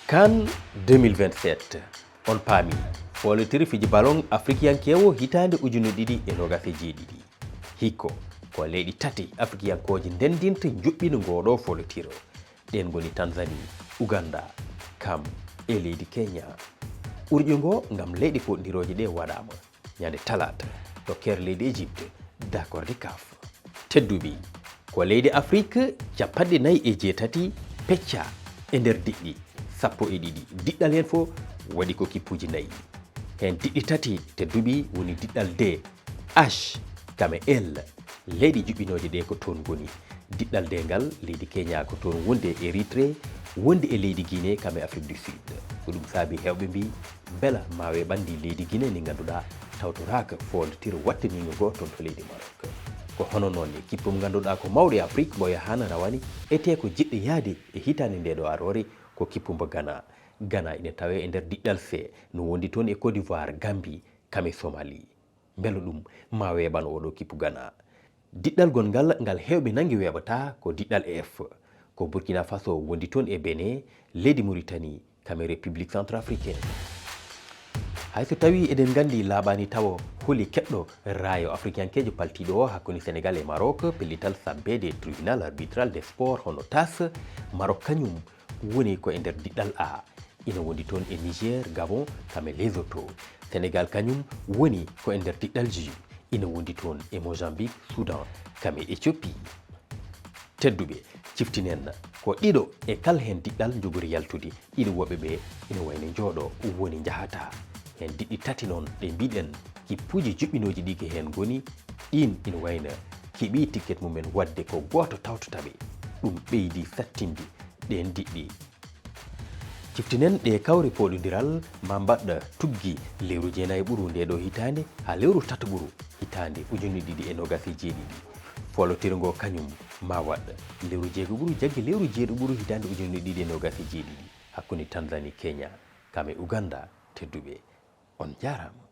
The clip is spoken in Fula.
CAN 2027 on paami folotiri fiji ballon afrikiyankewo hitande ujunu ɗiɗi e nogas e jeeɗiɗi hikko ko leyɗi tati afrikiyankoji ndendinta juɓɓino ngoɗo folotiro ɗen goni Tanzanie, Uganda, Kam e leydi Kenya. Urƴo ngo ngam leyɗi foɗodiroje ɗe waɗama ñande talata to ker leydi Égypte d'accord de CAF. Tedduɓe ko leydi Afrique capanɗe 4 pecca e nder diɗɗi 12 diɗɗal hen fo waɗi ko kippuji 4 hen diɗɗi tati tedduɓe woni diɗɗal D H kame L leydi juɓɓinoje ɗe ko toon goni diɗɗal D ngal leydi Kenya ko toon wonde Érythrée wonde e leydi Guinée kame Afrique du Sud ko ɗum saabi hewɓe mbi bela mawe ɓandi leydi Guinée ndi ganduɗa tawtoraka folotiro wattanigo go toon to leydi Maroc ko hono noon kippum ganduɗa ko mawɗo e Afrique mo yahana rawani ete ko jiɗɗo yaade e hitande nde ɗo arore ko kippumbo Ghana ina tawe e nder diɗɗal C no wondi toon e Côte d'Ivoire, Gambie kame Somalie beelo ɗum ma weeɓan oɗo kippu Ghana. Diɗɗal gongal ngal hewɓe nangi weeɓata ko diɗɗal F ko Burkina Faso wondi toon e Benin, leydi Mauritanie kame République centrafricaine. Hayso tawi eɗen gandi laaɓani tawa holi keɗɗo rayo africainkejo paltiɗo o hakkude Sénégal e Maroc pellital sabbede tribunal arbitral des sports hono TAS Maroc kañum woni ko e nder diɗɗal A ina wondi toon e Niger, Gabon kame Lesotho. Sénégal kañum woni ko e nder diɗɗal J ina wondi toon e Mozambique, Soudan kame Éthiopie. Tedduɓe ciftinen ko ɗiɗo e kala hen diɗɗal jogori yaltude ɗiɗo woɓɓe ɓe ina wayno jooɗo woni jahata hen diɗɗi tati noon ɗe mbiɗen kippuji juɓɓinoji ɗi ke hen goni ɗin ina wayno keeɓi ticket mumen wadde ko goto tawtotaɓe ɗum ɓeydi sattinde ɗen diɗɗi. Ciftinen ɗe kawre poɗodiral ma mbaɗɗa tuggi lewru 9 ɓuru nde ɗo hitande ha lewru 3 ɓuru hitande ujuni ɗiɗi e nogas e jeeɗiɗi folotirgo kañum ma waɗa lewru 6 ɓuru jaggi lewru 7 ɓuru hitande ujuni ɗiɗi e nogas e jeeɗiɗi hakkude Tanzanie, Kenya kame Uganda. Tedduɓe on jarama.